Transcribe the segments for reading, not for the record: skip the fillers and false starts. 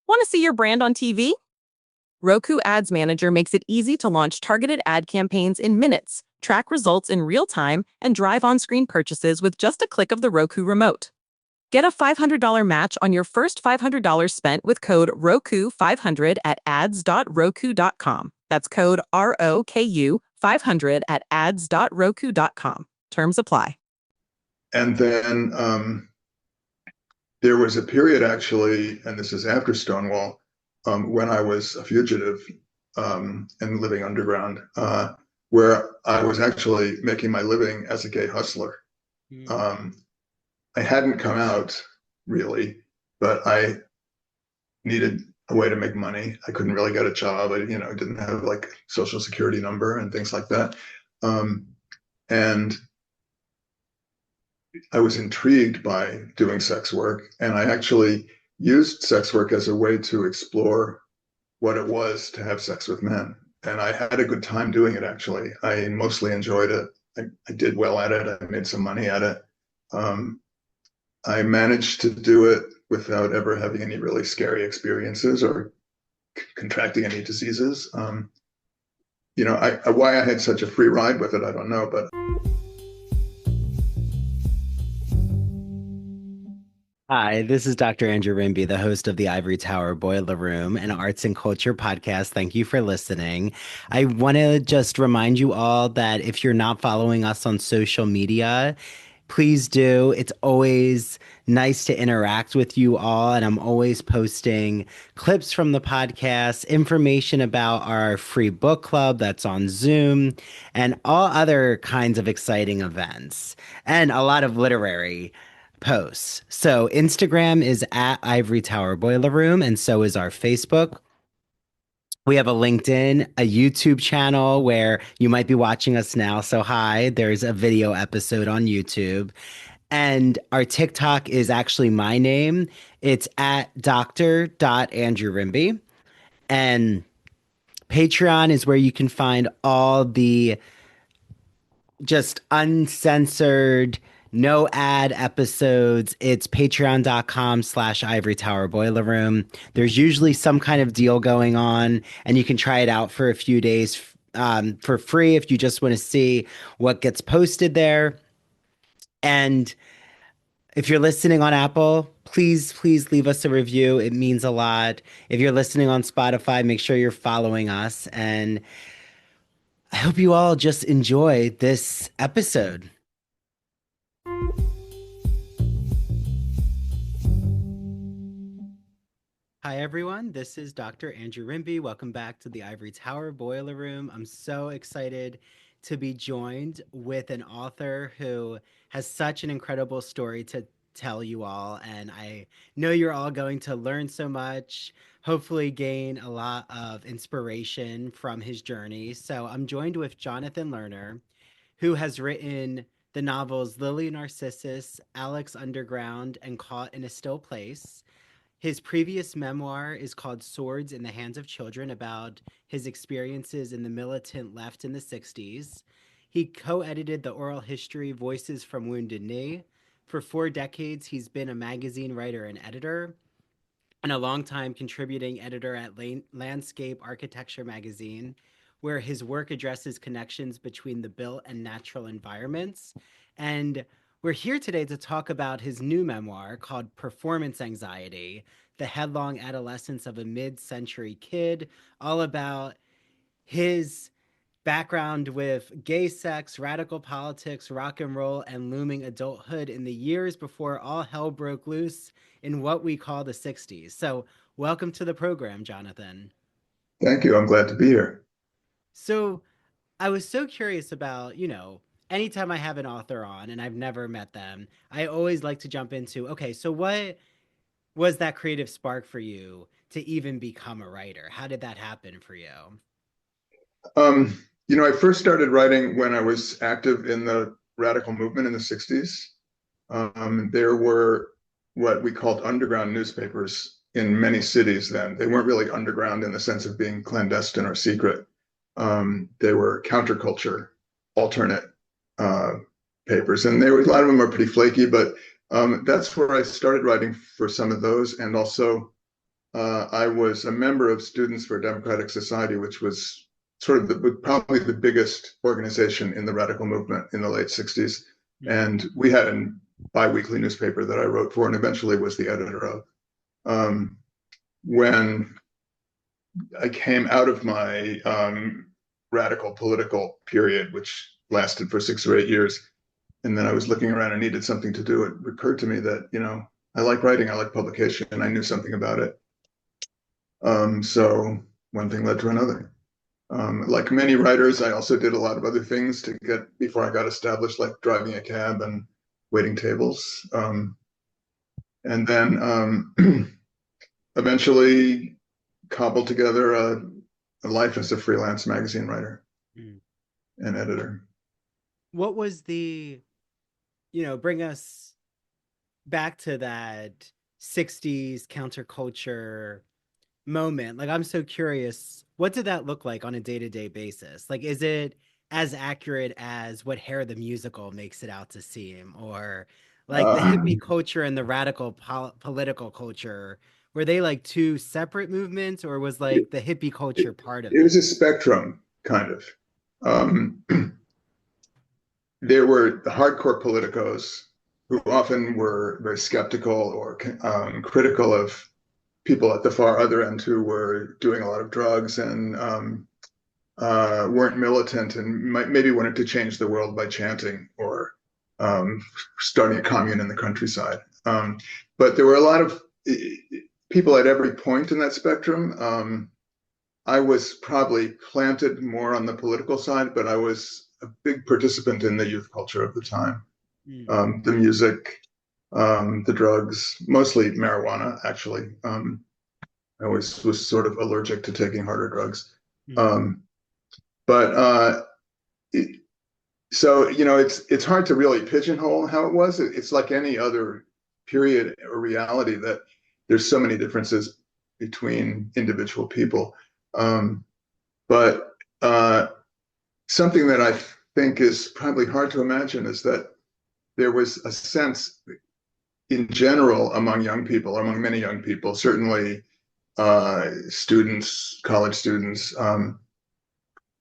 Want to see your brand on TV? Roku Ads Manager makes it easy to launch targeted ad campaigns in minutes, track results in real time, and drive on-screen purchases with just a click of the Roku remote. Get a $500 match on your first $500 spent with code ROKU500 at ads.roku.com. That's code ROKU 500 at ads.roku.com. Terms apply. And then there was a period actually, and this is after Stonewall, when I was a fugitive and living underground, where I was actually making my living as a gay hustler. I hadn't come out really, but I needed a way to make money. I couldn't really get a job. I didn't have like social security number and things like that. And I was intrigued by doing sex work, and I actually used sex work as a way to explore what it was to have sex with men. And I had a good time doing it, actually. I mostly enjoyed it. I did well at it. I made some money at it. I managed to do it without ever having any really scary experiences or contracting any diseases. Why I had such a free ride with it, I don't know, but. Hi, this is Dr. Andrew Rimby, the host of the Ivory Tower Boiler Room, an arts and culture podcast. Thank you for listening. I want to just remind you all that if you're not following us on social media, please do. It's always nice to interact with you all, and I'm always posting clips from the podcast, information about our free book club that's on Zoom, and all other kinds of exciting events, and a lot of literary posts. So Instagram is at Ivory Tower Boiler Room, and so is our Facebook. We have a LinkedIn, a YouTube channel where you might be watching us now. So hi, there's a video episode on YouTube. And our TikTok is actually my name. It's at dr.andrewrimby. And Patreon is where you can find all the just uncensored, no ad episodes. It's patreon.com/Ivory Tower Boiler Room. There's usually some kind of deal going on, and you can try it out for a few days for free if you just want to see what gets posted there. And if you're listening on Apple, please leave us a review. It means a lot. If you're listening on Spotify, make sure you're following us. And I hope you all just enjoy this episode. Hi, everyone. This is Dr. Andrew Rimby. Welcome back to the Ivory Tower Boiler Room. I'm so excited to be joined with an author who has such an incredible story to tell you all. And I know you're all going to learn so much, hopefully gain a lot of inspiration from his journey. So I'm joined with Jonathan Lerner, who has written the novels Lily Narcissus, Alex Underground, and Caught in a Still Place. His previous memoir is called Swords in the Hands of Children, about his experiences in the militant left in the 60s. He co-edited the oral history Voices from Wounded Knee. For 4 decades, he's been a magazine writer and editor, and a longtime contributing editor at Landscape Architecture magazine, where his work addresses connections between the built and natural environments. And we're here today to talk about his new memoir called Performance Anxiety, the headlong adolescence of a mid-century kid, all about his background with gay sex, radical politics, rock and roll, and looming adulthood in the years before all hell broke loose in what we call the 60s. So welcome to the program, Jonathan. Thank you. I'm glad to be here. So I was so curious about, anytime I have an author on and I've never met them, I always like to jump into, okay, so what was that creative spark for you to even become a writer? How did that happen for you? I first started writing when I was active in the radical movement in the 60s. There were what we called underground newspapers in many cities then. They weren't really underground in the sense of being clandestine or secret. They were counterculture, alternate papers, and a lot of them are pretty flaky, but that's where I started writing for some of those. And also I was a member of Students for Democratic Society, which was sort of probably the biggest organization in the radical movement in the late 60s. And we had a biweekly newspaper that I wrote for and eventually was the editor of. When I came out of my radical political period, which lasted for 6 or 8 years, and then I was looking around and needed something to do, it occurred to me that, I like writing, I like publication, and I knew something about it. So one thing led to another. Like many writers, I also did a lot of other things to get before I got established, like driving a cab and waiting tables. And then eventually cobbled together a life as a freelance magazine writer and editor. What was bring us back to that 60s counterculture moment. Like, I'm so curious, what did that look like on a day-to-day basis? Like, is it as accurate as what Hair the Musical makes it out to seem? Or like the hippie culture and the radical political culture, were they like two separate movements, or was like the hippie culture part of it? It was a spectrum, kind of. There were the hardcore politicos who often were very skeptical or critical of people at the far other end who were doing a lot of drugs and weren't militant and maybe wanted to change the world by chanting or starting a commune in the countryside. But there were a lot of people at every point in that spectrum. I was probably planted more on the political side, but I was a big participant in the youth culture of the time. The music, the drugs, mostly marijuana, actually. I always was sort of allergic to taking harder drugs. So, it's hard to really pigeonhole how it was. It's like any other period or reality that there's so many differences between individual people. But something that I think is probably hard to imagine is that there was a sense in general among young people, among many young people, certainly students, college students,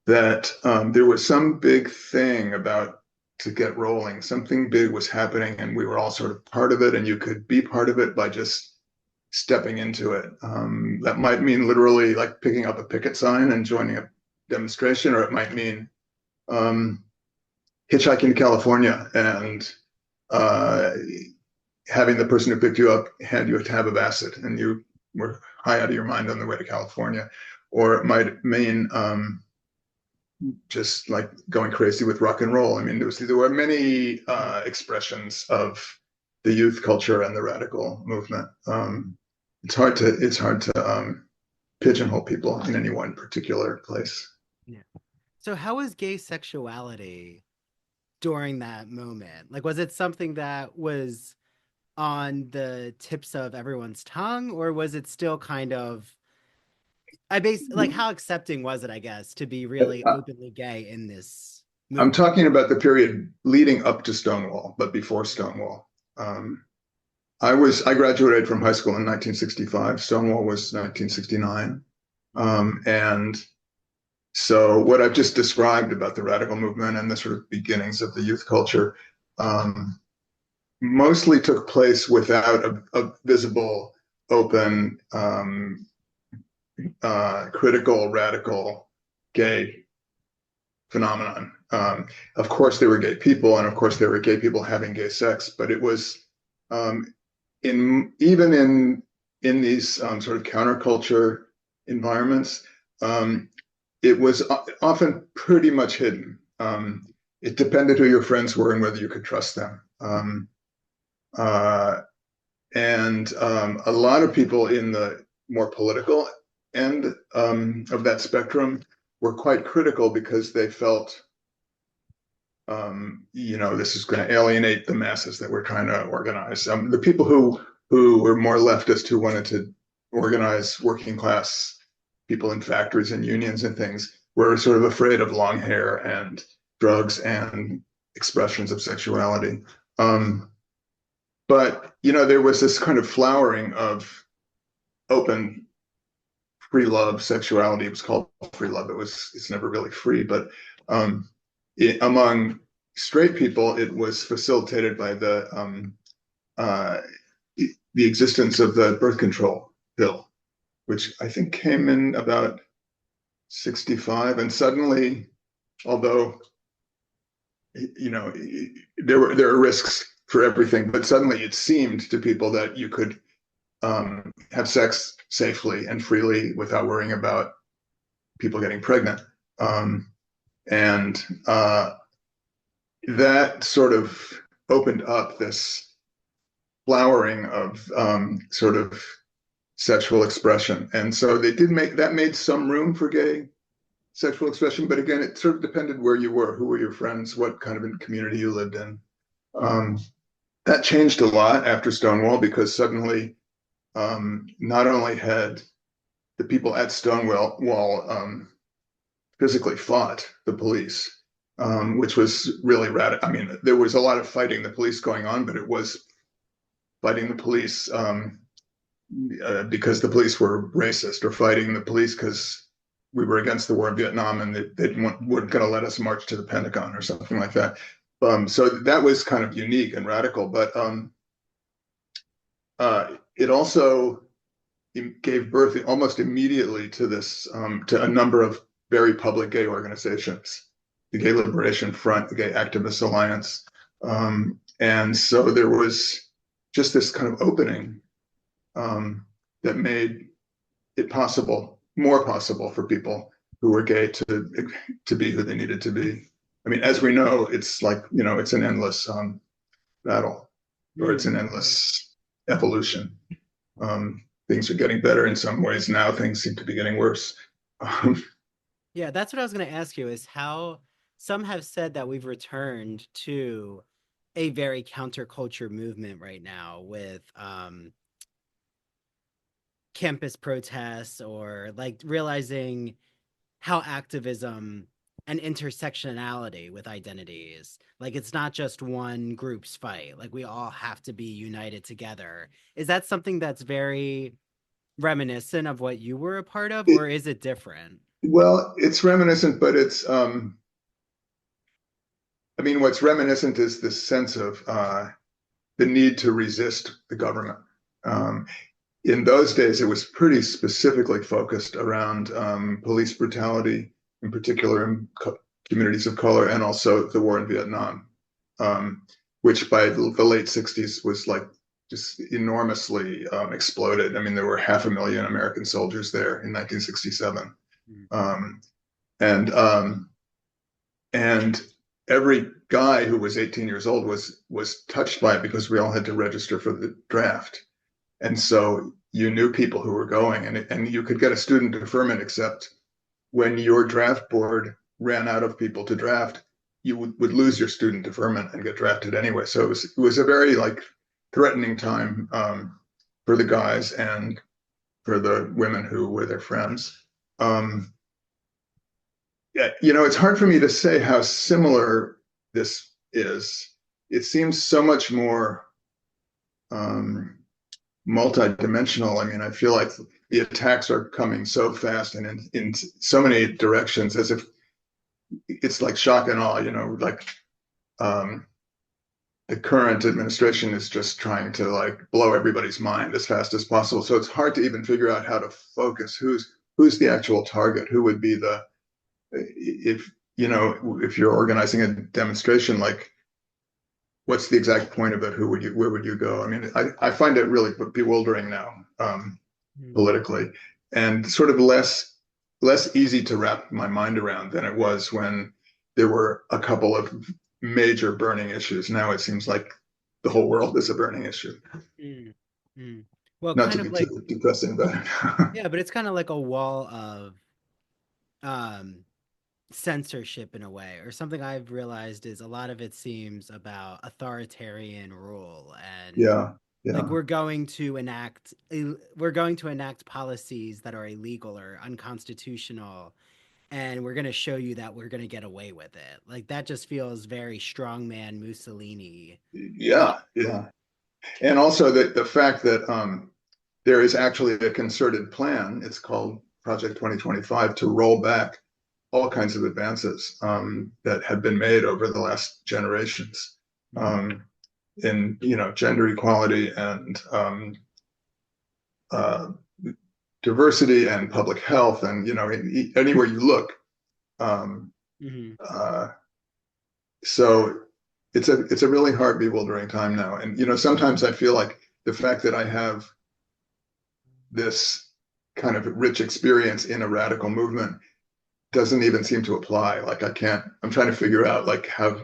that there was some big thing about to get rolling. Something big was happening and we were all sort of part of it, and you could be part of it by just stepping into it. That might mean literally like picking up a picket sign and joining a demonstration, or it might mean hitchhiking to California and having the person who picked you up hand you a tab of acid and you were high out of your mind on the way to California. Or it might mean just like going crazy with rock and roll. I mean, there were many expressions of the youth culture and the radical movement. It's hard to pigeonhole people in any one particular place. Yeah. So how was gay sexuality during that moment? Like, was it something that was on the tips of everyone's tongue, or was it still kind of, like, how accepting was it, I guess, to be really openly gay in this movement? I'm talking about the period leading up to Stonewall, but before Stonewall. I graduated from high school in 1965. Stonewall was 1969. And so what I've just described about the radical movement and the sort of beginnings of the youth culture mostly took place without a visible, open, critical, radical gay phenomenon. Of course, there were gay people, and of course, there were gay people having gay sex, but it was even in these sort of counterculture environments, it was often pretty much hidden. It depended who your friends were and whether you could trust them. And a lot of people in the more political end of that spectrum were quite critical because they felt, this is going to alienate the masses that we're trying to organize. The people who were more leftist, who wanted to organize working class people in factories and unions and things, were sort of afraid of long hair and drugs and expressions of sexuality. But, there was this kind of flowering of open free love sexuality. It was called free love. It's never really free, but among straight people, it was facilitated by uh, the existence of the birth control bill, which I think came in about 65, and suddenly, although there are risks for everything, but suddenly it seemed to people that you could have sex safely and freely without worrying about people getting pregnant. And that sort of opened up this flowering of sort of sexual expression. And so they did made some room for gay sexual expression, but again, it sort of depended where you were, who were your friends, what kind of community you lived in. That changed a lot after Stonewall, because suddenly not only had the people at Stonewall physically fought the police, which was really radical. I mean, there was a lot of fighting the police going on, but it was fighting the police because the police were racist, or fighting the police because we were against the war in Vietnam and they weren't going to let us march to the Pentagon or something like that. So that was kind of unique and radical, but it also gave birth almost immediately to this, to a number of very public gay organizations, the Gay Liberation Front, the Gay Activists Alliance. And so there was just this kind of opening that made it more possible for people who were gay to be who they needed to be. I mean, as we know, it's like, it's an endless battle, or it's an endless evolution. Things are getting better in some ways now. Things seem to be getting worse. Yeah, that's what I was going to ask you, is how some have said that we've returned to a very counterculture movement right now with campus protests, or like realizing how activism and intersectionality with identities, like it's not just one group's fight, like we all have to be united together. Is that something that's very reminiscent of what you were a part of, or is it different? Well, it's reminiscent, but it's I mean, what's reminiscent is this sense of the need to resist the government. In those days, it was pretty specifically focused around police brutality, in particular in communities of color, and also the war in Vietnam, which by the late 60s was like just enormously exploded. I mean, there were 500,000 American soldiers there in 1967. And every guy who was 18 years old was touched by it, because we all had to register for the draft. And so you knew people who were going, and you could get a student deferment, except when your draft board ran out of people to draft, you would lose your student deferment and get drafted anyway. So it was a very like threatening time for the guys and for the women who were their friends. Yeah, it's hard for me to say how similar this is. It seems so much more multidimensional. I mean, I feel like the attacks are coming so fast and in so many directions, as if it's like shock and awe, like the current administration is just trying to like blow everybody's mind as fast as possible. So it's hard to even figure out how to focus who's the actual target, who would be if you're organizing a demonstration, like what's the exact point of it? Where would you go? I mean, I find it really bewildering now, politically, and sort of less easy to wrap my mind around than it was when there were a couple of major burning issues. Now it seems like the whole world is a burning issue. Well, not kind to of be like, too depressing about it. yeah, but it's kind of like a wall of censorship in a way, or something I've realized is a lot of it seems about authoritarian rule, and Yeah, like yeah. we're going to enact policies that are illegal or unconstitutional, and we're going to show you that we're going to get away with it. Like that just feels very strongman Mussolini. Yeah, yeah. And also the fact that there is actually a concerted plan. It's called Project 2025 to roll back all kinds of advances that have been made over the last generations in gender equality and diversity and public health, and anywhere you look. So it's a really hard, bewildering time now. And sometimes I feel like the fact that I have this kind of rich experience in a radical movement doesn't even seem to apply. Like I'm trying to figure out like how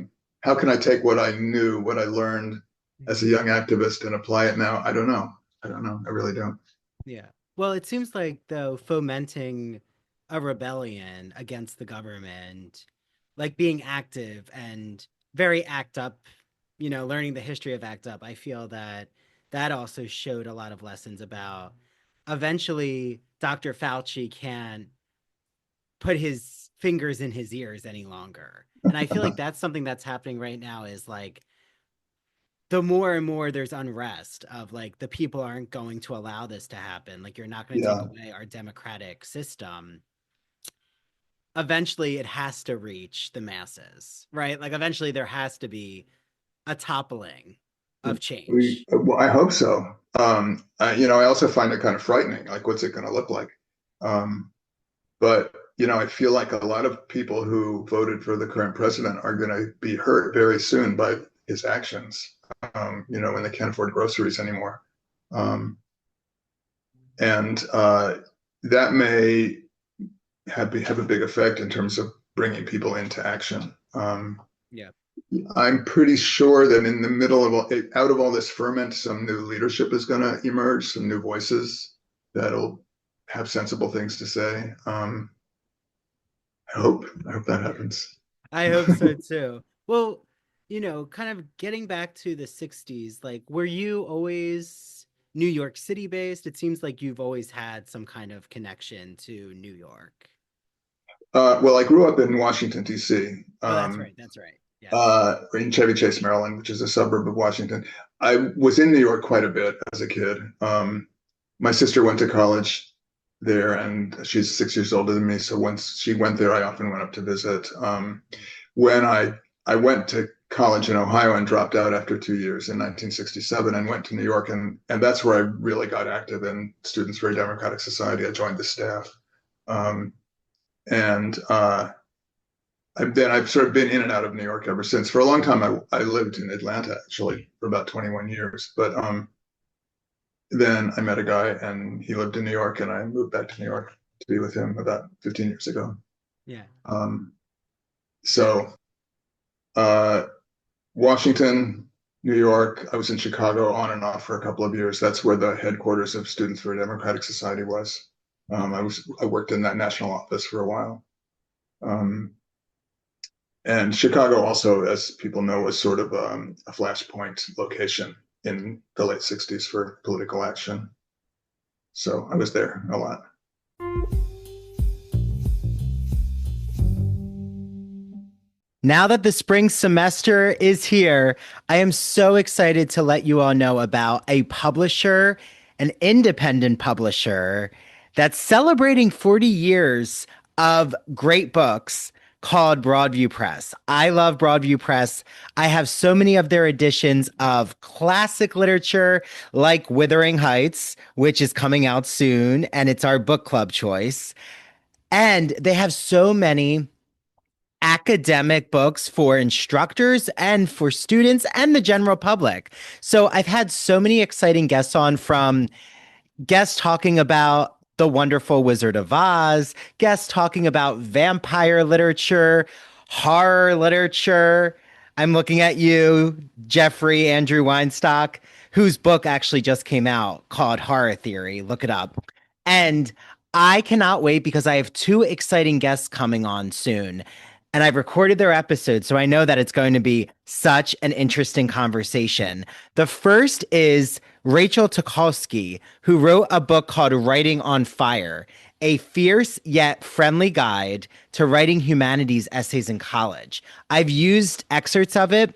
can I take what I knew, what I learned as a young activist and apply it now? I don't know. I really don't. Yeah. Well, it seems like, though, fomenting a rebellion against the government, like being active and very ACT UP, learning the history of ACT UP, I feel that also showed a lot of lessons about eventually Dr. Fauci can't put his fingers in his ears any longer. And I feel like that's something that's happening right now, is like the more and more there's unrest of like the people aren't going to allow this to happen. Like, you're not going to take away our democratic system. Eventually it has to reach the masses, right? Like eventually there has to be a toppling of change. Well, I hope so. I also find it kind of frightening. Like, what's it going to look like? But I feel like a lot of people who voted for the current president are going to be hurt very soon by his actions. When they can't afford groceries anymore, and that may have a big effect in terms of bringing people into action. I'm pretty sure that in the middle of out of all this ferment, some new leadership is going to emerge, some new voices that'll have sensible things to say. I hope that happens. I hope so too. Well, kind of getting back to the 60s, like, were you always New York City based? It seems like you've always had some kind of connection to New York. Well, I grew up in Washington, D.C. That's right. Yeah. In Chevy Chase, Maryland, which is a suburb of Washington. I was in New York quite a bit as a kid. My sister went to college there, and she's 6 years older than me. So once she went there, I often went up to visit. When I went to college in Ohio and dropped out after 2 years in 1967 and went to New York, and that's where I really got active in Students for a Democratic Society. I joined the staff. Then I've sort of been in and out of New York ever since. For a long time, I lived in Atlanta, actually, for about 21 years. But then I met a guy, and he lived in New York, and I moved back to New York to be with him about 15 years ago. Yeah. So Washington, New York, I was in Chicago on and off for a couple of years. That's where the headquarters of Students for a Democratic Society was. I worked in that national office for a while. And Chicago also, as people know, was sort of a flashpoint location in the late 60s for political action. So I was there a lot. Now that the spring semester is here, I am so excited to let you all know about a publisher, an independent publisher, that's celebrating 40 years of great books, called Broadview Press. I love Broadview Press. I have so many of their editions of classic literature like Wuthering Heights, which is coming out soon, and it's our book club choice. And they have so many academic books for instructors and for students and the general public. So I've had so many exciting guests on, from guests talking about The Wonderful Wizard of Oz, guests talking about vampire literature, horror literature. I'm looking at you, Jeffrey Andrew Weinstock, whose book actually just came out called Horror Theory. Look it up. And I cannot wait because I have two exciting guests coming on soon. And I've recorded their episode, so I know that it's going to be such an interesting conversation. The first is Rachel Tukolsky, who wrote a book called Writing on Fire, a fierce yet friendly guide to writing humanities essays in college. I've used excerpts of it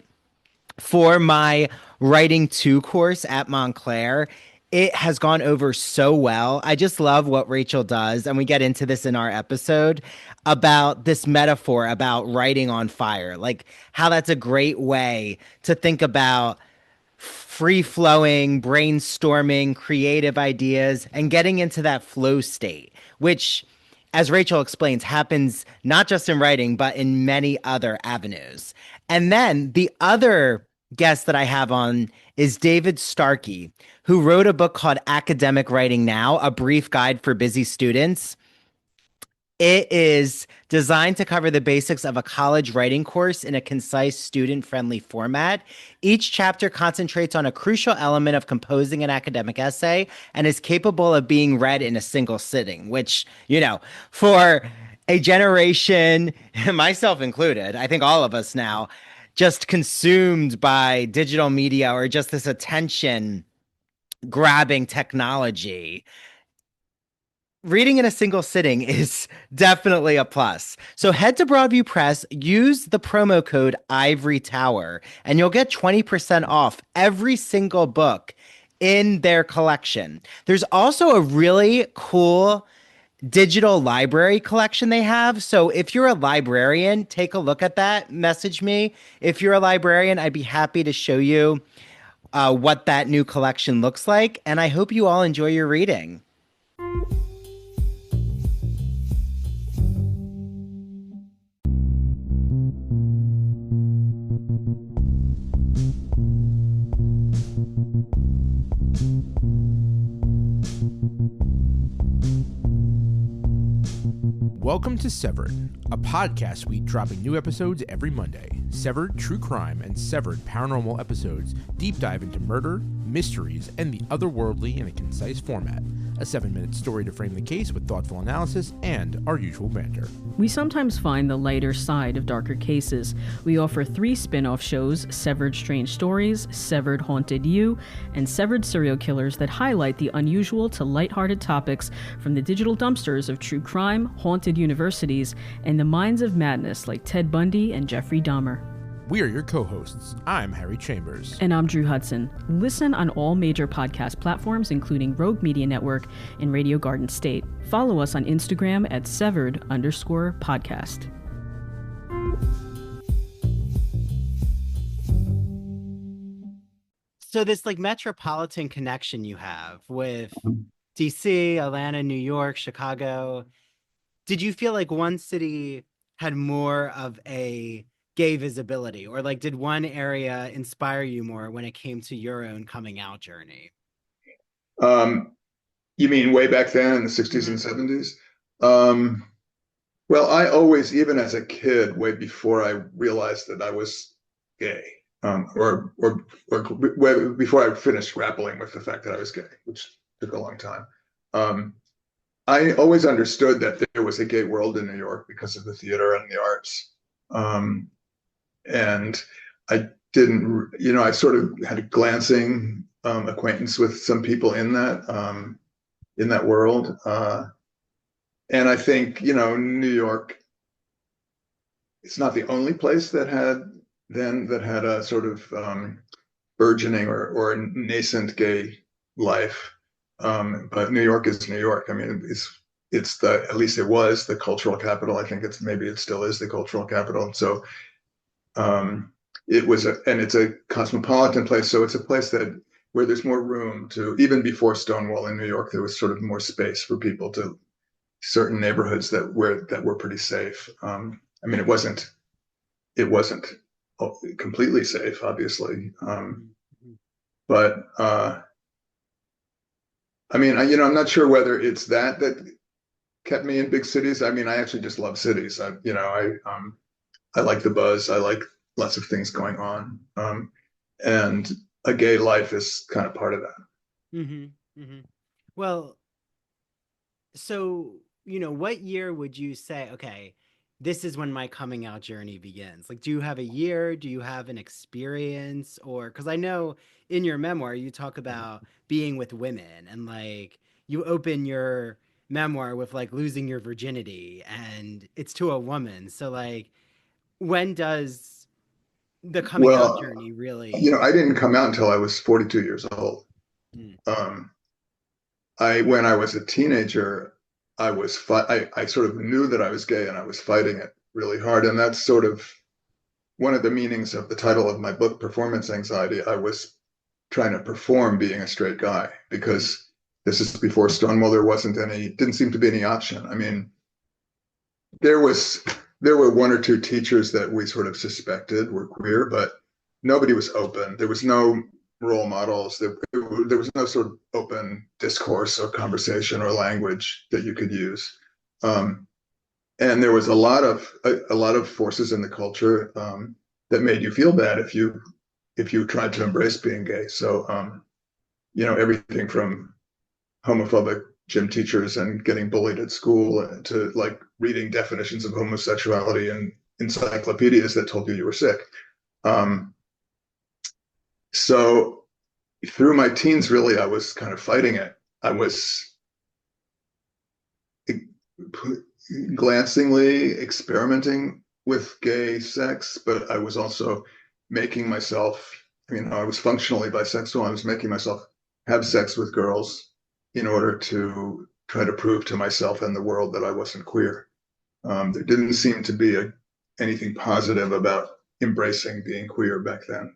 for my Writing 2 course at Montclair. it has gone over so well. I just love what Rachel does, and we get into this in our episode about this metaphor about writing on fire, like how that's a great way to think about free flowing, brainstorming, creative ideas, and getting into that flow state, which, as Rachel explains, happens not just in writing, but in many other avenues. And then the other guest that I have on is David Starkey, who wrote a book called Academic Writing Now, a brief guide for busy students. It is designed to cover the basics of a college writing course in a concise, student-friendly format. Each chapter concentrates on a crucial element of composing an academic essay and is capable of being read in a single sitting, which, for a generation, myself included, I think all of us now, just consumed by digital media or just this attention grabbing technology, reading in a single sitting is definitely a plus. So head to Broadview Press, use the promo code Ivory Tower, and you'll get 20% off every single book in their collection. There's also a really cool digital library collection they have. So if you're a librarian, take a look at that. Message me. If you're a librarian, I'd be happy to show you what that new collection looks like. And I hope you all enjoy your reading. Welcome to Severed, a podcast week dropping new episodes every Monday. Severed True Crime and Severed Paranormal episodes deep dive into murder, mysteries, and the otherworldly in a concise format. A 7-minute story to frame the case with thoughtful analysis and our usual banter. We sometimes find the lighter side of darker cases. We offer 3 spin-off shows, Severed Strange Stories, Severed Haunted You, and Severed Serial Killers that highlight the unusual to lighthearted topics from the digital dumpsters of true crime, haunted universities, and the minds of madness like Ted Bundy and Jeffrey Dahmer. We are your co-hosts. I'm Harry Chambers. And I'm Drew Hudson. Listen on all major podcast platforms, including Rogue Media Network and Radio Garden State. Follow us on Instagram at severed_podcast. So this metropolitan connection you have with DC, Atlanta, New York, Chicago, did you feel like one city had more of a gay visibility, or did one area inspire you more when it came to your own coming out journey? You mean way back then in the 60s and 70s? Well, I always, even as a kid, way before I realized that I was gay, or before I finished grappling with the fact that I was gay, which took a long time. I always understood that there was a gay world in New York because of the theater and the arts. And I didn't, I sort of had a glancing acquaintance with some people in that world. And I think, New York, it's not the only place that had a sort of burgeoning or nascent gay life. But New York is New York. I mean, it's at least it was the cultural capital. I think maybe it still is the cultural capital. So it's a cosmopolitan place. So it's a place where there's more room to, even before Stonewall in New York, there was sort of more space for people to certain neighborhoods that were pretty safe. I mean, it wasn't completely safe, obviously. But I mean, I'm not sure whether it's that kept me in big cities. I mean, I actually just love cities. I like the buzz. I like lots of things going on. And a gay life is kind of part of that. Mm-hmm. Mm-hmm. Well, so, what year would you say, okay, this is when my coming out journey begins? Do you have a year? Do you have an experience? Or, because I know in your memoir, you talk about being with women, and you open your memoir with losing your virginity, and it's to a woman. So when does the coming out journey really? I didn't come out until I was 42 years old. when I was a teenager, I sort of knew that I was gay and I was fighting it really hard. And that's sort of one of the meanings of the title of my book, Performance Anxiety. I was trying to perform being a straight guy because this is before Stonewall. Didn't seem to be any option. I mean, there were one or two teachers that we sort of suspected were queer, but nobody was open. There was no role models. There was no sort of open discourse or conversation or language that you could use. And there was a lot of forces in the culture that made you feel bad if you tried to embrace being gay. So everything from homophobic gym teachers and getting bullied at school to like reading definitions of homosexuality in encyclopedias that told you were sick. So through my teens, really, I was kind of fighting it. I was glancingly experimenting with gay sex, but I was also making myself, I was functionally bisexual. I was making myself have sex with girls in order to try to prove to myself and the world that I wasn't queer. There didn't seem to be anything positive about embracing being queer back then.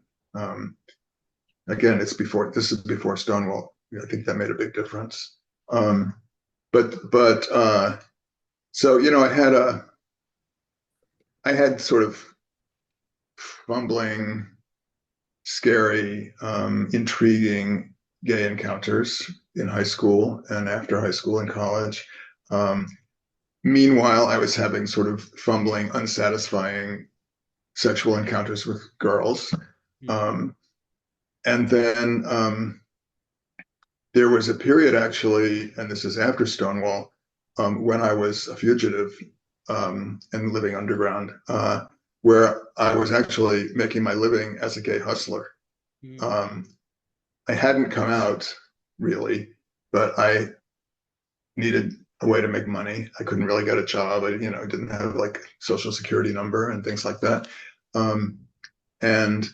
Again, this is before Stonewall. I think that made a big difference. So I had sort of fumbling, scary, intriguing gay encounters in high school and after high school and college. Meanwhile, I was having sort of fumbling, unsatisfying sexual encounters with girls. And then there was a period, actually, and this is after Stonewall, when I was a fugitive and living underground, where I was actually making my living as a gay hustler. I hadn't come out, really, but I needed a way to make money. I couldn't really get a job. I didn't have like social security number and things like that. And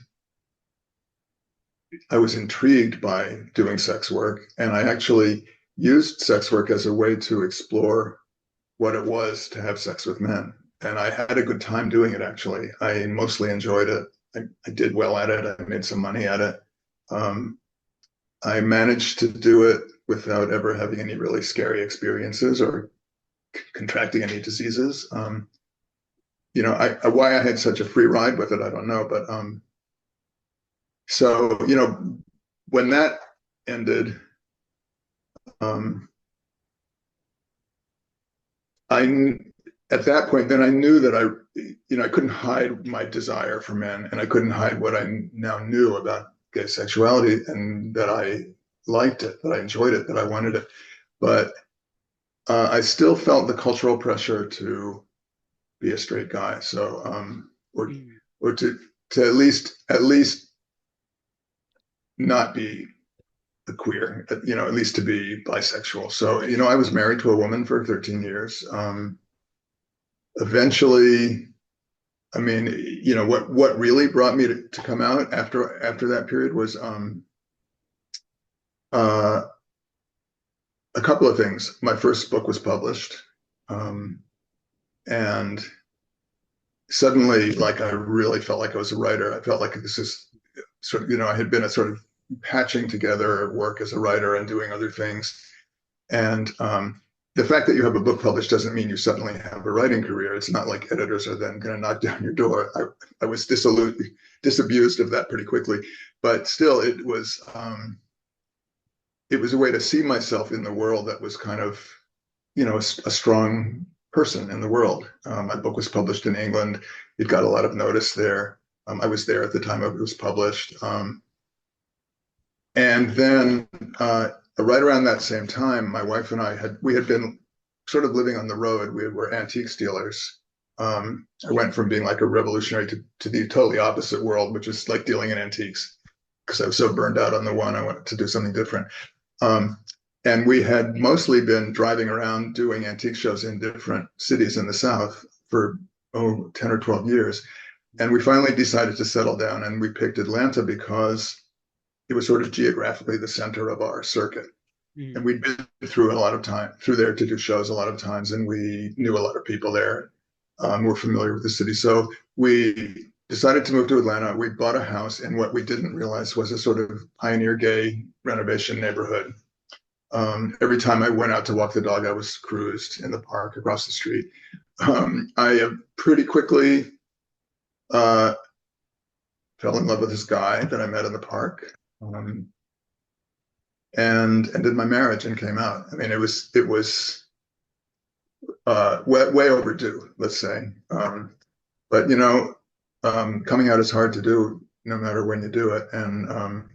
I was intrigued by doing sex work, and I actually used sex work as a way to explore what it was to have sex with men. And I had a good time doing it, actually. I mostly enjoyed it. I did well at it. I made some money at it. I managed to do it without ever having any really scary experiences or contracting any diseases. Why I had such a free ride with it, I don't know. But so, when that ended, at that point, then I knew that I couldn't hide my desire for men, and I couldn't hide what I now knew about gay sexuality, and that I liked it, that I enjoyed it, that I wanted it. But I still felt the cultural pressure to be a straight guy. So, or to at least not be a queer, at least to be bisexual. So, I was married to a woman for 13 years. Eventually, what really brought me to come out after that period was a couple of things. My first book was published, and suddenly, like, I really felt like I was a writer. I felt like this is sort of, I had been a sort of patching together work as a writer and doing other things. And the fact that you have a book published doesn't mean you suddenly have a writing career. It's not like editors are then going to knock down your door. I was disabused of that pretty quickly, but still, it was a way to see myself in the world that was kind of, a strong person in the world. My book was published in England. It got a lot of notice there. I was there at the time it was published. And then right around that same time, my wife and I had been sort of living on the road. We were antique dealers. I went from being like a revolutionary to the totally opposite world, which is like dealing in antiques, because I was so burned out on the one. I wanted to do something different. And we had mostly been driving around doing antique shows in different cities in the South for 10 or 12 years. And we finally decided to settle down, and we picked Atlanta because it was sort of geographically the center of our circuit. Mhm. And we'd been through there to do shows a lot of times, and we knew a lot of people there. We're familiar with the city. So we decided to move to Atlanta. We bought a house in what we didn't realize was a sort of pioneer gay renovation neighborhood. Every time I went out to walk the dog, I was cruised in the park across the street. I pretty quickly fell in love with this guy that I met in the park, and ended my marriage and came out. I mean, it was way overdue, let's say. But coming out is hard to do, no matter when you do it, and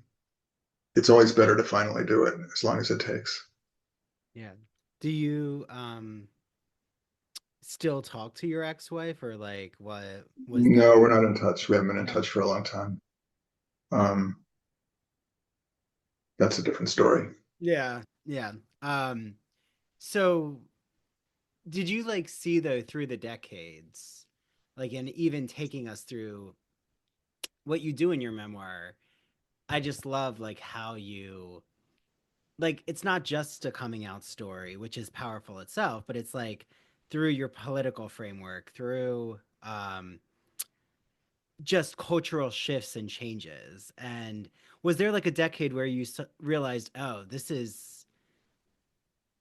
it's always better to finally do it, as long as it takes. Yeah. Do you still talk to your ex-wife, or like what was No, that? we're not in touch. We haven't been in touch for a long time. That's a different story. Yeah, yeah. So did you like see though through the decades, like, and even taking us through what you do in your memoir, I just love like how you, like, it's not just a coming out story, which is powerful itself, but it's like through your political framework, through just cultural shifts and changes. And was there like a decade where you realized, oh, this is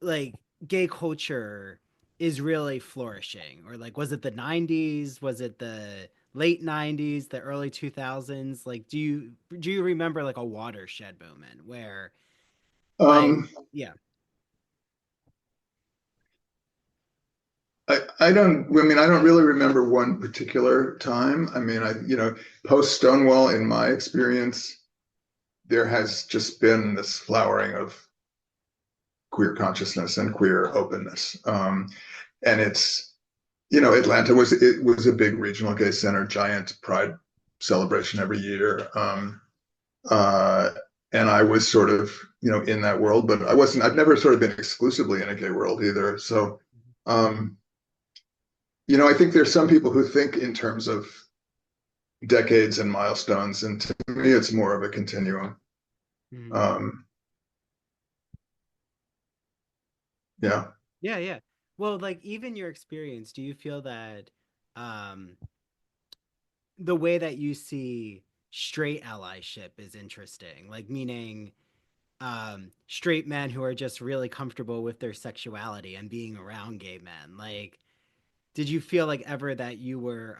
like gay culture is really flourishing? Or like, was it the 90s? Was it the late 90s, the early 2000s? Like, do you remember like a watershed moment where, like, Um, yeah. I don't. I mean, I don't really remember one particular time. I mean, post Stonewall, in my experience, there has just been this flowering of queer consciousness and queer openness. And it's, Atlanta was a big regional gay center, giant pride celebration every year. And I was sort of, in that world, but I've never sort of been exclusively in a gay world either. So, I think there's some people who think in terms of decades and milestones, and to me, it's more of a continuum. Mhm. Yeah. Yeah, yeah. Well, like, even your experience, do you feel that um the way that you see straight allyship is interesting? Like, meaning straight men who are just really comfortable with their sexuality and being around gay men. Like, did you feel like ever that you were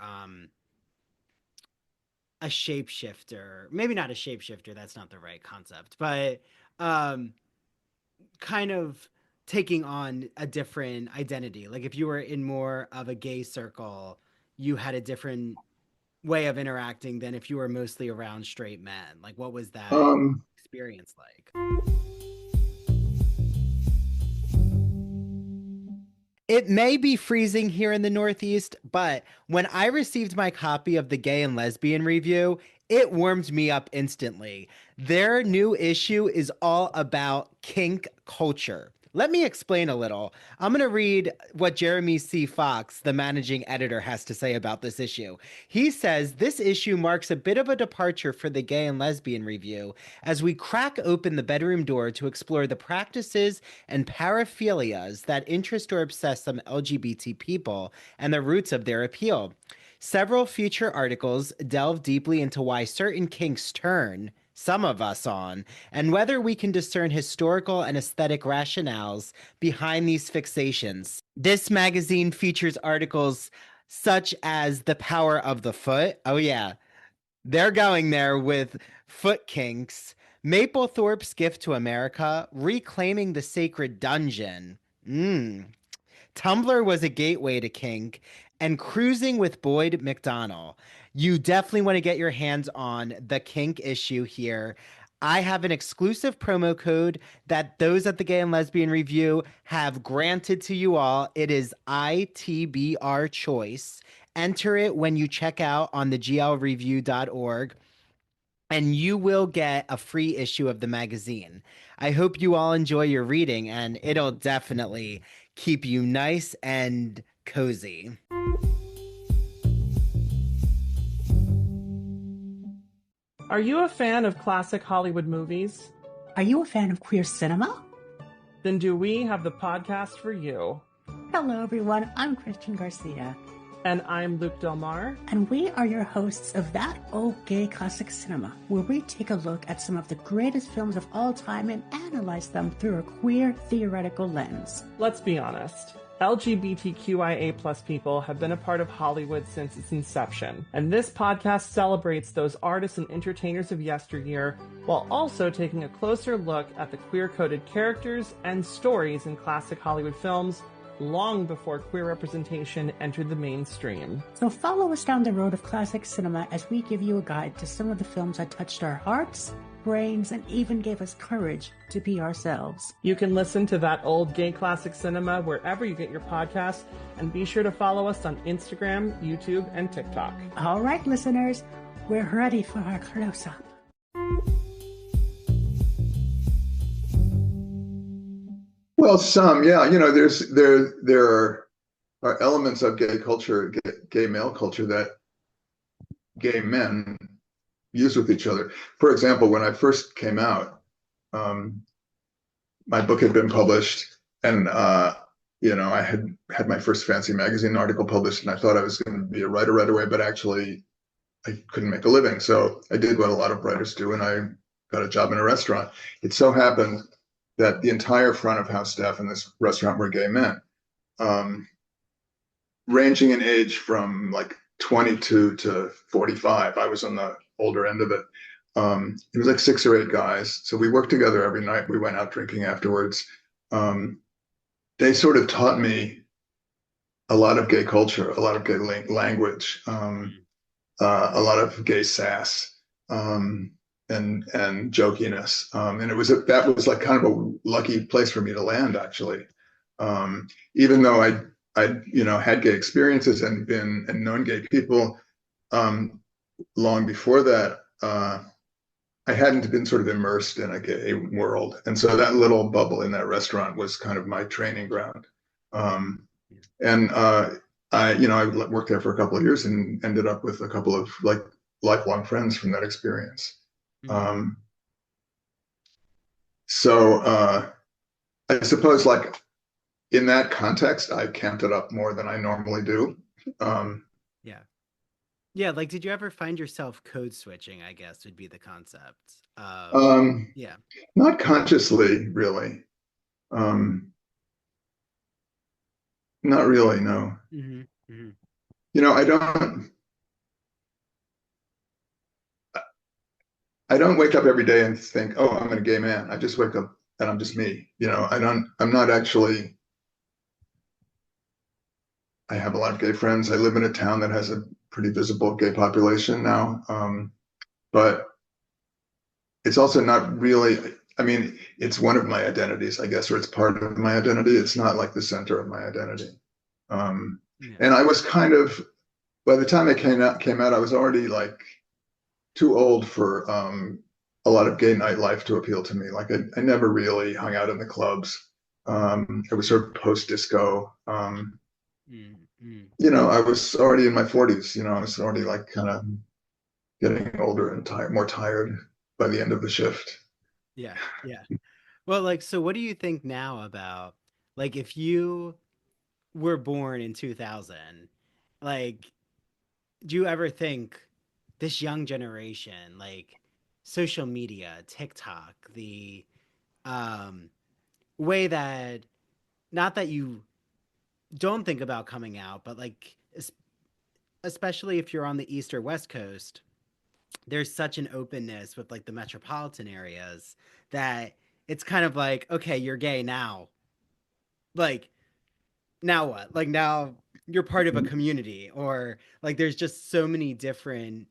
a shapeshifter? Maybe not a shapeshifter, that's not the right concept, but um kind of taking on a different identity. Like, if you were in more of a gay circle, you had a different way of interacting than if you were mostly around straight men. Like, what was that Um, experience like? It may be freezing here in the Northeast, but when I received my copy of the Gay and Lesbian Review, it warmed me up instantly. Their new issue is all about kink culture. Let me explain a little. I'm going to read what Jeremy C. Fox, the managing editor, has to say about this issue. He says this issue marks a bit of a departure for the Gay and Lesbian Review as we crack open the bedroom door to explore the practices and paraphilias that interest or obsess some LGBT people and the roots of their appeal. Several future articles delve deeply into why certain kinks turn some of us on, and whether we can discern historical and aesthetic rationales behind these fixations. This magazine features articles such as The Power of the Foot. Oh, yeah. They're going there with foot kinks. Maplethorpe's Gift to America, Reclaiming the Sacred Dungeon. Tumblr was a gateway to kink, and Cruising with Boyd McDonnell. You definitely want to get your hands on the kink issue here. I have an exclusive promo code that those at the Gay and Lesbian Review have granted to you all. It is ITBR Choice. Enter it when you check out on the glreview.org, and you will get a free issue of the magazine. I hope you all enjoy your reading, and it'll definitely keep you nice and cozy. Are you a fan of classic Hollywood movies? Are you a fan of queer cinema? Then do we have the podcast for you. Hello, everyone. I'm Christian Garcia. And I'm Luke Delmar. And we are your hosts of That Old Gay Classic Cinema, where we take a look at some of the greatest films of all time and analyze them through a queer theoretical lens. Let's be honest. LGBTQIA+ people have been a part of Hollywood since its inception, and this podcast celebrates those artists and entertainers of yesteryear, while also taking a closer look at the queer-coded characters and stories in classic Hollywood films long before queer representation entered the mainstream. So follow us down the road of classic cinema as we give you a guide to some of the films that touched our hearts, brains, and even gave us courage to be ourselves. You can listen to That Old Gay Classic Cinema wherever you get your podcasts, and be sure to follow us on Instagram, YouTube, and TikTok. All right, listeners, we're ready for our close-up. Well, some, yeah. You know, there are elements of gay culture, gay male culture, that gay men use with each other. For example, when I first came out, my book had been published, and you know, I had my first fancy magazine article published, and I thought I was going to be a writer right away, but actually I couldn't make a living. So I did what a lot of writers do, and I got a job in a restaurant. It so happened that the entire front of house staff in this restaurant were gay men, ranging in age from like 22 to 45. I was on the older end of it. It was like 6 or 8 guys. So we worked together every night. We went out drinking afterwards. They sort of taught me a lot of gay culture, a lot of gay language, a lot of gay sass, and jokiness. And that was like kind of a lucky place for me to land, actually. Even though I you know, had gay experiences and known gay people long before that, I hadn't been sort of immersed in a gay world. And so that little bubble in that restaurant was kind of my training ground. And I worked there for a couple of years and ended up with a couple of like lifelong friends from that experience. So I suppose, like, in that context, I camped it up more than I normally do. Yeah, like, did you ever find yourself code switching, I guess would be the concept. Yeah. Not consciously, really. Not really, no. Mm-hmm. Mm-hmm. You know, I don't wake up every day and think, oh, I'm a gay man. I just wake up and I'm just me. You know, I'm not actually, I have a lot of gay friends. I live in a town that has a pretty visible gay population now. But it's also not really, I mean, it's one of my identities, I guess, or it's part of my identity. It's not like the center of my identity. And I was kind of, by the time I came out, I was already like too old for a lot of gay nightlife to appeal to me. Like I never really hung out in the clubs. It was sort of post-disco. You know, I was already in my 40s. You know, I was already like kind of getting older and more tired by the end of the shift. Yeah. Well, like, so what do you think now about, like, if you were born in 2000, like, do you ever think this young generation, like social media, TikTok, the way that, not that you don't think about coming out, but like, especially if you're on the East or West Coast, there's such an openness with like the metropolitan areas that it's kind of like, okay, you're gay now. Like, now what? Like, now you're part of a community, or like, there's just so many different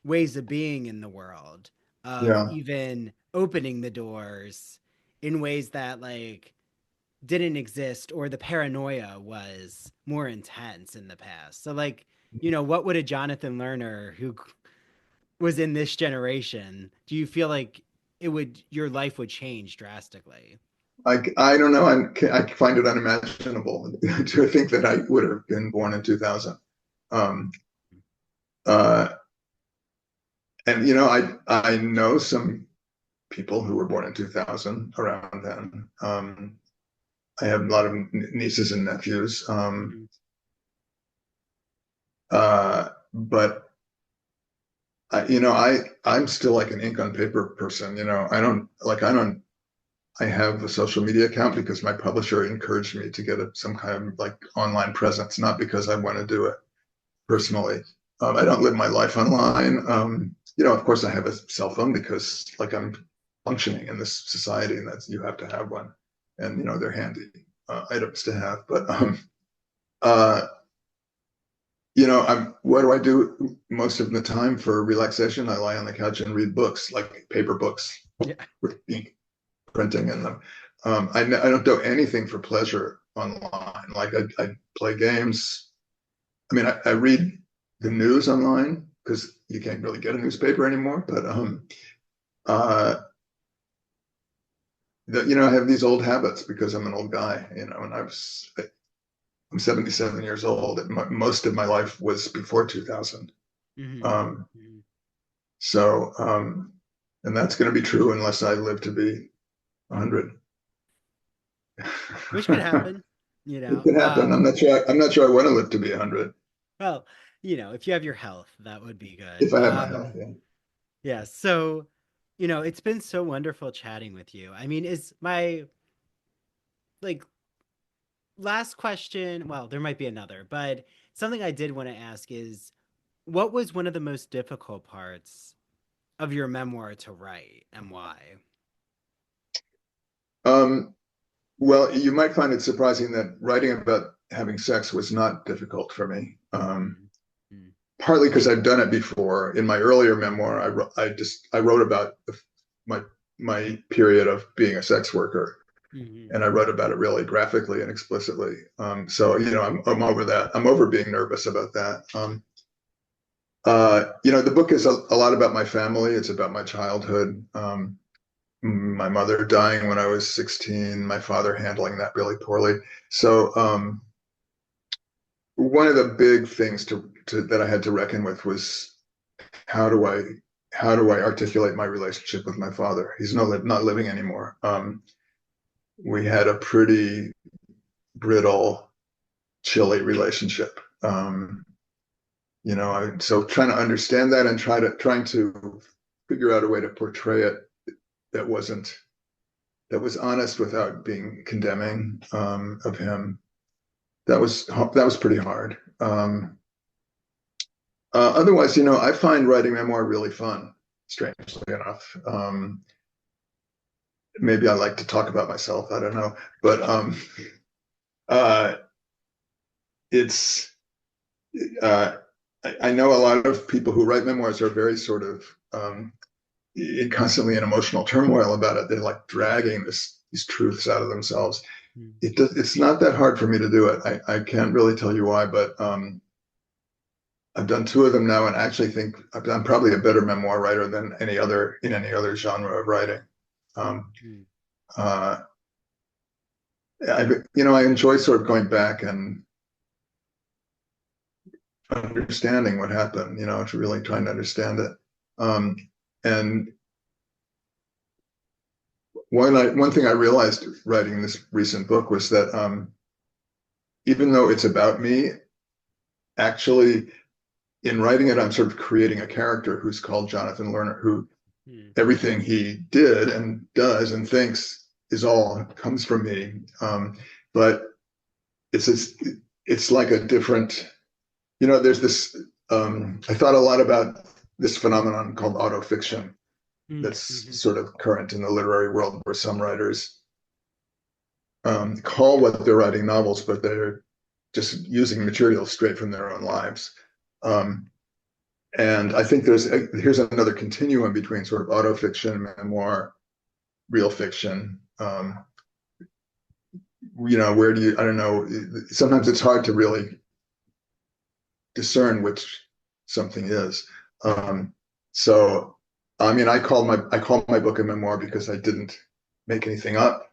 ways of being in the world, of even opening the doors in ways that like didn't exist, or the paranoia was more intense in the past. So like, you know, what would a Jonathan Lerner who was in this generation, do you feel like your life would change drastically? I don't know. I find it unimaginable to think that I would have been born in 2000. And you know, I know some people who were born in 2000 around then. I have a lot of nieces and nephews. But I'm still like an ink on paper person. I have a social media account because my publisher encouraged me to get some kind of like online presence, not because I want to do it personally. I don't live my life online. Of course I have a cell phone because like I'm functioning in this society and you have to have one, and they're handy items to have. But what do I do most of the time for relaxation? I lie on the couch and read books, like paper books with ink printing in them. I don't do anything for pleasure online. Like I play games. I mean, I read the news online because you can't really get a newspaper anymore. But I have these old habits because I'm an old guy. And I'm 77 years old, and most of my life was before 2000. And that's going to be true unless I live to be 100. Which could happen, It could happen. I'm not sure I want to live to be 100. Well, if you have your health, that would be good. If I have my health, yeah. Yeah. So, it's been so wonderful chatting with you. I mean, is my last question, well, there might be another, but something I did want to ask is, what was one of the most difficult parts of your memoir to write, and why? Well, you might find it surprising that writing about having sex was not difficult for me. Partly because I've done it before. In my earlier memoir, I wrote about my period of being a sex worker, and I wrote about it really graphically and explicitly. So I'm over that. I'm over being nervous about that. The book is a lot about my family. It's about my childhood. My mother dying when I was 16, my father handling that really poorly. So one of the big things that I had to reckon with was how do I articulate my relationship with my father? He's not living anymore. We had a pretty brittle, chilly relationship. So trying to understand that and trying to figure out a way to portray it that was honest without being condemning of him. That was pretty hard. Otherwise, I find writing memoir really fun, strangely enough. Maybe I like to talk about myself. I don't know, but I know a lot of people who write memoirs are very sort of constantly in emotional turmoil about it. They're like dragging these truths out of themselves. It's not that hard for me to do it. I can't really tell you why, but I've done 2 of them now, and actually think I'm probably a better memoir writer than any other genre of writing. I enjoy sort of going back and understanding what happened. To really trying to understand it. And one thing I realized writing this recent book was that even though it's about me, actually in writing it, I'm sort of creating a character who's called Jonathan Lerner, who everything he did and does and thinks comes from me. But it's like a different, there's this, I thought a lot about this phenomenon called autofiction that's sort of current in the literary world, where some writers call what they're writing novels, but they're just using material straight from their own lives. And I think here's another continuum between sort of autofiction, memoir, real fiction. Where do you, I don't know, sometimes it's hard to really discern which something is. So, I mean, I call my book a memoir because I didn't make anything up.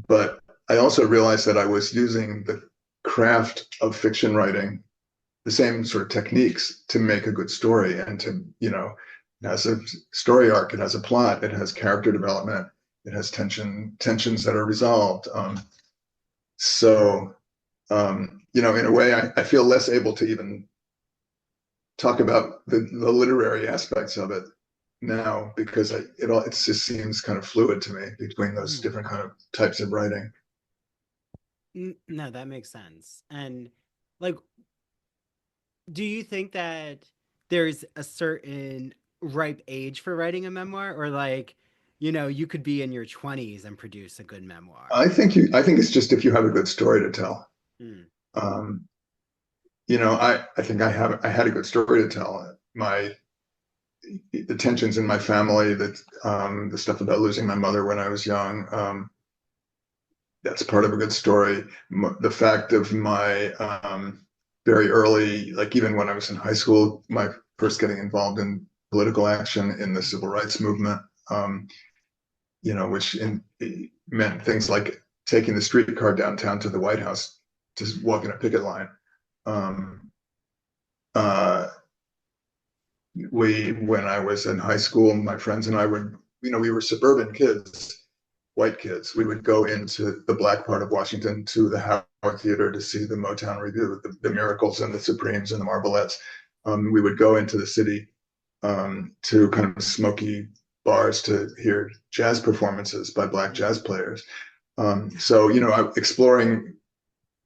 But I also realized that I was using the craft of fiction writing, the same sort of techniques to make a good story and to, It has a story arc. It has a plot. It has character development. It has tensions that are resolved. So, in a way, I feel less able to even talk about the literary aspects of it now because it just seems kind of fluid to me between those different kind of types of writing. No, that makes sense. And like, do you think that there's a certain ripe age for writing a memoir, or like, you could be in your 20s and produce a good memoir? I think it's just if you have a good story to tell. Um, I think I had a good story to tell. The tensions in my family, the stuff about losing my mother when I was young, that's part of a good story. The fact of my very early, like even when I was in high school, my first getting involved in political action in the civil rights movement, which meant things like taking the streetcar downtown to the White House to walk in a picket line. When I was in high school, my friends and I we were suburban kids, white kids. We would go into the black part of Washington to the Howard Theater to see the Motown Revue, the Miracles and the Supremes and the Marvelettes. We would go into the city to kind of smoky bars to hear jazz performances by black jazz players. So, exploring,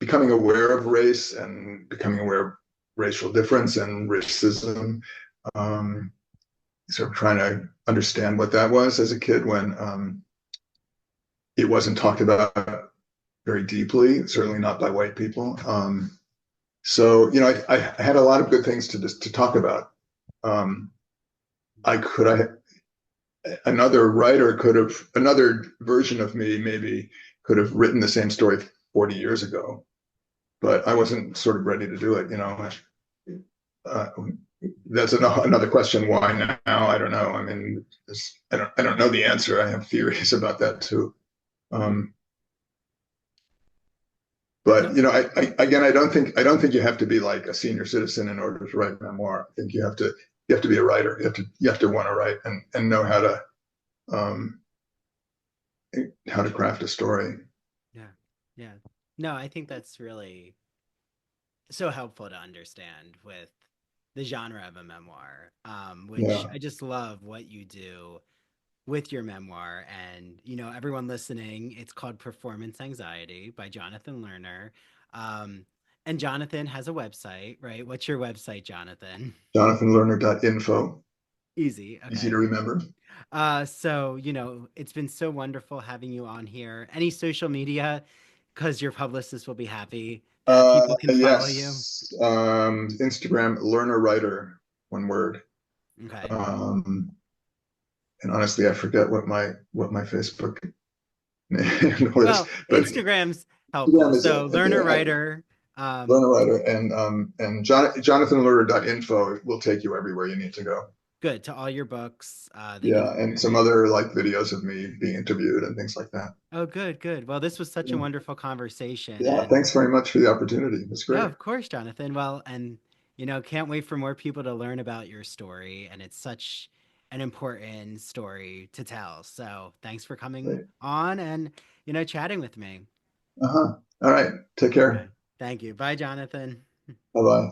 becoming aware of race and becoming aware of racial difference and racism, sort of trying to understand what that was as a kid when it wasn't talked about very deeply, certainly not by white people. So, I had a lot of good things to talk about. Another version of me maybe could have written the same story 40 years ago, but I wasn't sort of ready to do it. That's another question. Why now? I don't know. I mean, I don't know the answer. I have theories about that too. But I don't think you have to be like a senior citizen in order to write memoir. I think you have to be a writer. You have to want to write and know how to craft a story. Yeah. No, I think that's really so helpful to understand with the genre of a memoir, which I just love what you do with your memoir. And, everyone listening, it's called Performance Anxiety by Jonathan Lerner. And Jonathan has a website, right? What's your website, Jonathan? JonathanLerner.info. Easy. Okay. Easy to remember. So, it's been so wonderful having you on here. Any social media, because your publicist will be happy that people can follow you? Instagram, Lerner Writer, one word. Okay. And honestly, I forget what my Facebook name was. Well, Instagram's helpful. So Lerner Writer. Lerner Writer and JonathanLerner.info will take you everywhere you need to go. Good, to all your books. And some other videos of me being interviewed and things like that. Oh, good. Well, this was such a wonderful conversation. Yeah, thanks very much for the opportunity. It was great. Yeah, of course, Jonathan. Well, and can't wait for more people to learn about your story. And it's such an important story to tell. So thanks for coming on and chatting with me. All right. Take care. Okay. Thank you. Bye, Jonathan. Bye-bye.